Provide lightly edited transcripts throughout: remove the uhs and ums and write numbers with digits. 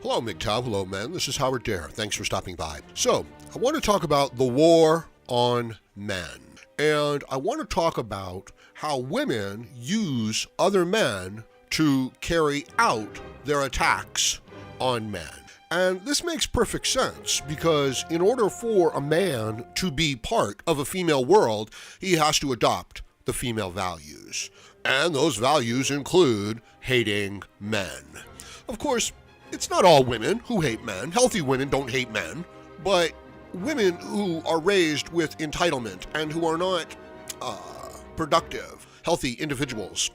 Hello, MGTOW. Hello, men. This is Howard Dare. Thanks for stopping by. So, I want to talk about the war on men. And I want to talk about how women use other men to carry out their attacks on men. And this makes perfect sense because in order for a man to be part of a female world, he has to adopt the female values. And those values include hating men. Of course, it's not all women who hate men. Healthy women don't hate men. But women who are raised with entitlement and who are not productive, healthy individuals,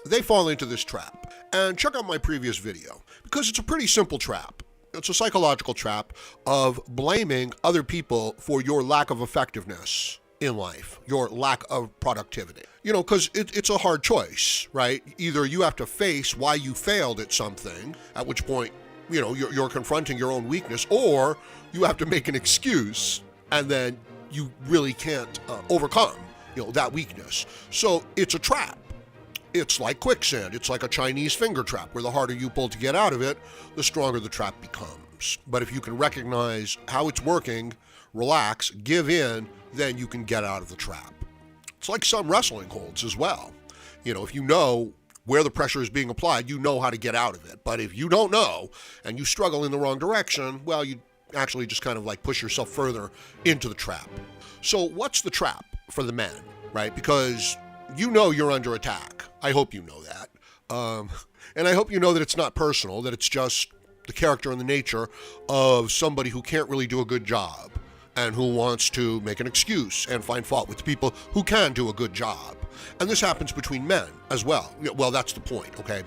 they fall into this trap. And check out my previous video because it's a pretty simple trap. It's a psychological trap of blaming other people for your lack of effectiveness in life, your lack of productivity. You know, because it's a hard choice, right? Either you have to face why you failed at something, at which point, you know, you're confronting your own weakness, or you have to make an excuse and then you really can't overcome, you know, that weakness. So it's a trap. It's like quicksand. It's like a Chinese finger trap where the harder you pull to get out of it, the stronger the trap becomes. But if you can recognize how it's working, relax, give in, then you can get out of the trap. It's like some wrestling holds as well. You know, if you know where the pressure is being applied, you know how to get out of it. But if you don't know and you struggle in the wrong direction, well, you actually just kind of like push yourself further into the trap. So what's the trap for the men, right? Because you know you're under attack. I hope you know that. And I hope you know that it's not personal, that it's just the character and the nature of somebody who can't really do a good job and who wants to make an excuse and find fault with people who can do a good job. And this happens between men as well. Well, that's the point, okay?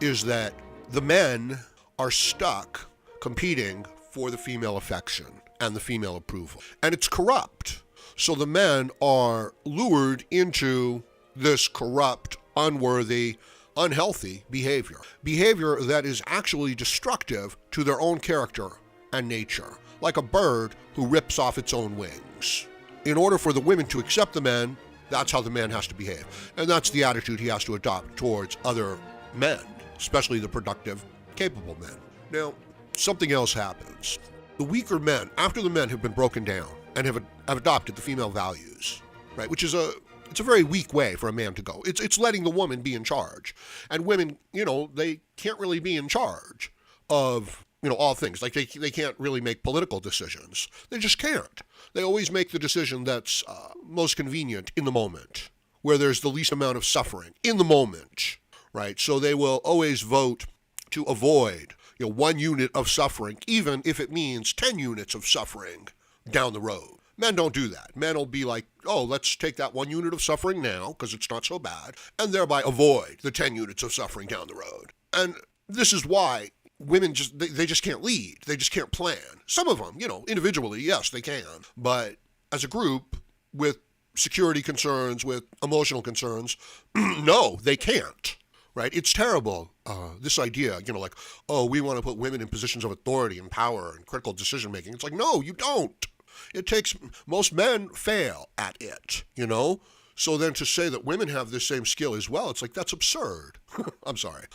Is that the men are stuck competing for the female affection and the female approval. And it's corrupt. So the men are lured into this corrupt, unworthy, unhealthy behavior. Behavior that is actually destructive to their own character and nature, like a bird who rips off its own wings. In order for the women to accept the men, that's how the man has to behave. And that's the attitude he has to adopt towards other men, especially the productive, capable men. Now, something else happens. The weaker men, after the men have been broken down and have adopted the female values, right, which is it's a very weak way for a man to go. It's letting the woman be in charge. And women, you know, they can't really be in charge of, you know, all things. Like they can't really make political decisions. They just can't. They always make the decision that's most convenient in the moment, where there's the least amount of suffering in the moment, right? So they will always vote to avoid, you know, 1 unit of suffering, even if it means 10 units of suffering down the road. Men don't do that. Men will be like, oh, let's take that 1 unit of suffering now because it's not so bad, and thereby avoid the 10 units of suffering down the road. And this is why women they just can't lead. They just can't plan. Some of them, you know, individually, yes, they can. But as a group with security concerns, with emotional concerns, no, they can't. Right? It's terrible, this idea, you know, like, oh, we want to put women in positions of authority and power and critical decision-making. It's like, no, you don't. It takes, most men fail at it, you know? So then to say that women have this same skill as well, it's like, that's absurd. I'm sorry.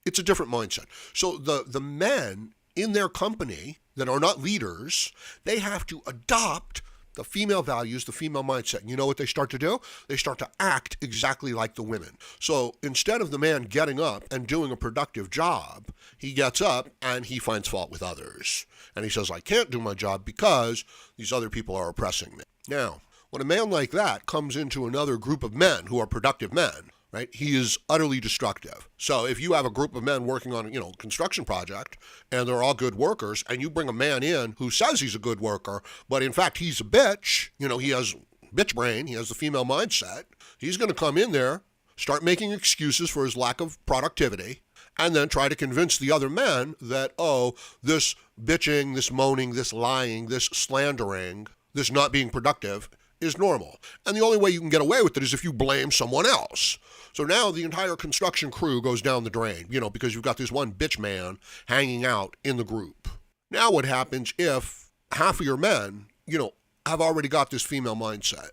It's a different mindset. So the men in their company that are not leaders, they have to adopt the female values, the female mindset. And you know what they start to do? They start to act exactly like the women. So instead of the man getting up and doing a productive job, he gets up and he finds fault with others. And he says, I can't do my job because these other people are oppressing me. Now, when a man like that comes into another group of men who are productive men, right, he is utterly destructive. So if you have a group of men working on, you know, a construction project and they're all good workers, and you bring a man in who says he's a good worker, but in fact he's a bitch, you know, he has bitch brain, he has the female mindset, he's going to come in there, start making excuses for his lack of productivity, and then try to convince the other men that, oh, this bitching, this moaning, this lying, this slandering, this not being productive is normal. And the only way you can get away with it is if you blame someone else. So now the entire construction crew goes down the drain, you know, because you've got this one bitch man hanging out in the group. Now what happens if half of your men, you know, have already got this female mindset?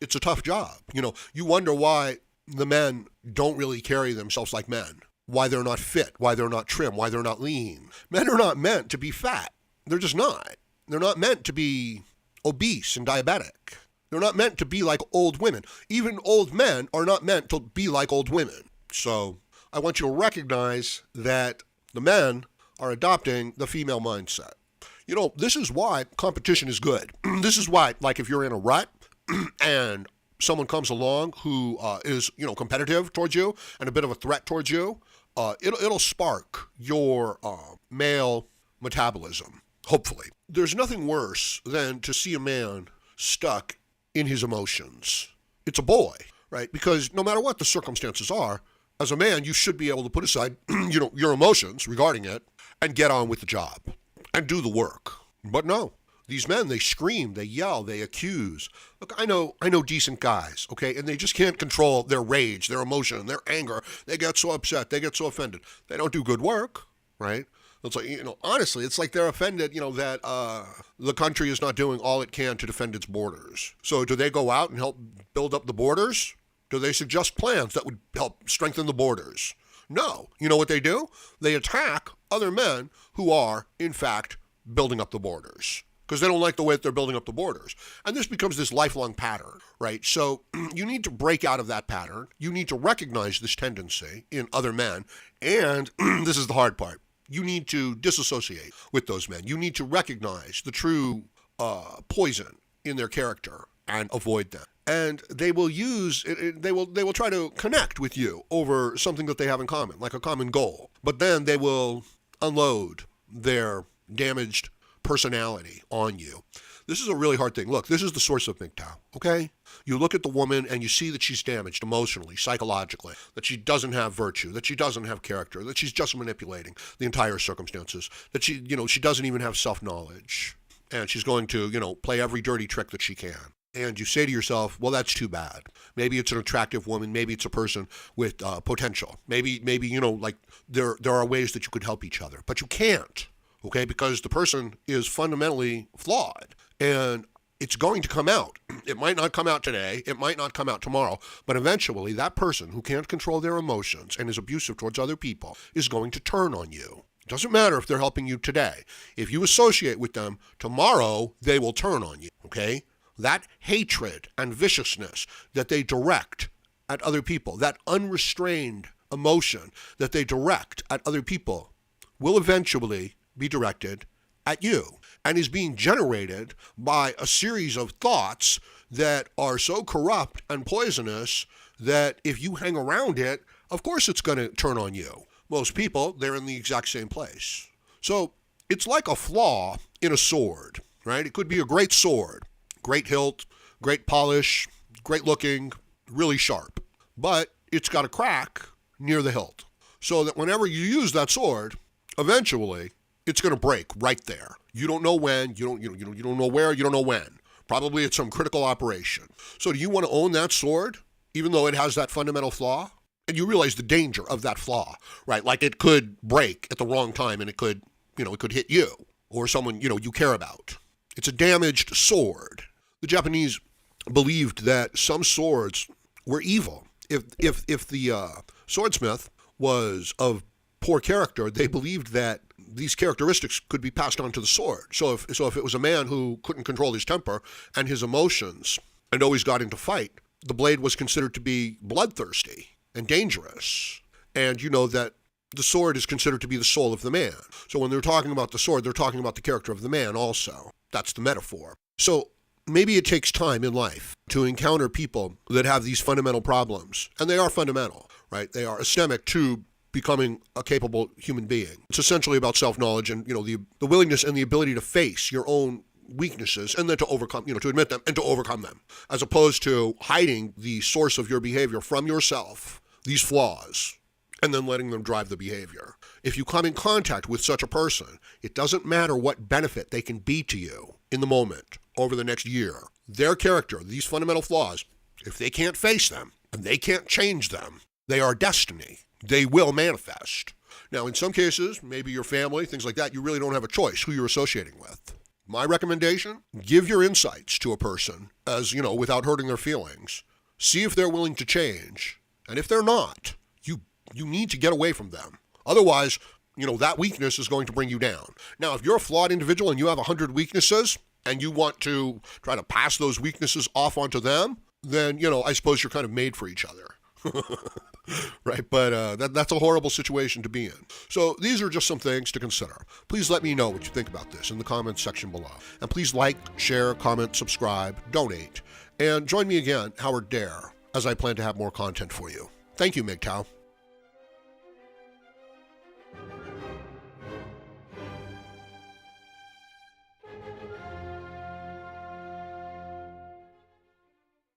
It's a tough job. You know, you wonder why the men don't really carry themselves like men. why they're not fit, why they're not trim, why they're not lean. Men are not meant to be fat. They're just not. They're not meant to be obese and diabetic. They're not meant to be like old women. Even old men are not meant to be like old women. So I want you to recognize that the men are adopting the female mindset. You know, this is why competition is good. This is why, like, if you're in a rut and someone comes along who is, competitive towards you and a bit of a threat towards you, it'll spark your male metabolism, hopefully. There's nothing worse than to see a man stuck in his emotions. It's a boy, right? Because no matter what the circumstances are, as a man, you should be able to put aside, your emotions regarding it and get on with the job and do the work. But no, these men, they scream, they yell, they accuse. Look, I know decent guys, okay? And they just can't control their rage, their emotion, their anger. They get so upset, they get so offended. They don't do good work, right? It's like, honestly, it's like they're offended, that the country is not doing all it can to defend its borders. So do they go out and help build up the borders? Do they suggest plans that would help strengthen the borders? No. You know what they do? They attack other men who are, in fact, building up the borders because they don't like the way that they're building up the borders. And this becomes this lifelong pattern, right? So you need to break out of that pattern. You need to recognize this tendency in other men. And this is the hard part. You need to disassociate with those men. You need to recognize the true poison in their character and avoid them. And they will they will try to connect with you over something that they have in common, like a common goal. But then they will unload their damaged personality on you. This is a really hard thing. Look, this is the source of MGTOW, okay? You look at the woman and you see that she's damaged emotionally, psychologically, that she doesn't have virtue, that she doesn't have character, that she's just manipulating the entire circumstances, that she doesn't even have self-knowledge, and she's going to, play every dirty trick that she can. And you say to yourself, well, that's too bad. Maybe it's an attractive woman. Maybe it's a person with potential. Maybe there are ways that you could help each other. But you can't, okay, because the person is fundamentally flawed. And it's going to come out. It might not come out today. It might not come out tomorrow. But eventually, that person who can't control their emotions and is abusive towards other people is going to turn on you. It doesn't matter if they're helping you today. If you associate with them, tomorrow they will turn on you, okay? That hatred and viciousness that they direct at other people, that unrestrained emotion that they direct at other people, will eventually be directed at you and is being generated by a series of thoughts that are so corrupt and poisonous that if you hang around it, of course it's going to turn on you. Most people, they're in the exact same place. So it's like a flaw in a sword, right? It could be a great sword. Great hilt, great polish, great looking, really sharp. But it's got a crack near the hilt. So that whenever you use that sword, eventually it's going to break right there. You don't know when, you don't know where, you don't know when. Probably it's some critical operation. So do you want to own that sword, even though it has that fundamental flaw? And you realize the danger of that flaw, right? Like it could break at the wrong time and it could hit you or someone, you care about. It's a damaged sword. The Japanese believed that some swords were evil. If the swordsmith was of poor character, they believed that these characteristics could be passed on to the sword. So if it was a man who couldn't control his temper and his emotions and always got into fight, the blade was considered to be bloodthirsty and dangerous. And you know that the sword is considered to be the soul of the man. So when they're talking about the sword, they're talking about the character of the man also. That's the metaphor. So maybe it takes time in life to encounter people that have these fundamental problems. And they are fundamental, right? They are systemic to becoming a capable human being. It's essentially about self-knowledge and, the willingness and the ability to face your own weaknesses and then to overcome, to admit them and to overcome them, as opposed to hiding the source of your behavior from yourself, these flaws, and then letting them drive the behavior. If you come in contact with such a person, it doesn't matter what benefit they can be to you in the moment over the next year. Their character, these fundamental flaws, if they can't face them and they can't change them, they are destiny. They will manifest. Now, in some cases, maybe your family, things like that, you really don't have a choice who you're associating with. My recommendation, give your insights to a person as, without hurting their feelings. See if they're willing to change. And if they're not, you You need to get away from them. Otherwise, that weakness is going to bring you down. Now, if you're a flawed individual and you have 100 weaknesses and you want to try to pass those weaknesses off onto them, then, I suppose you're kind of made for each other. Right? But that's a horrible situation to be in. So these are just some things to consider. Please let me know what you think about this in the comments section below. And please like, share, comment, subscribe, donate, and join me again, Howard Dare, as I plan to have more content for you. Thank you, MGTOW.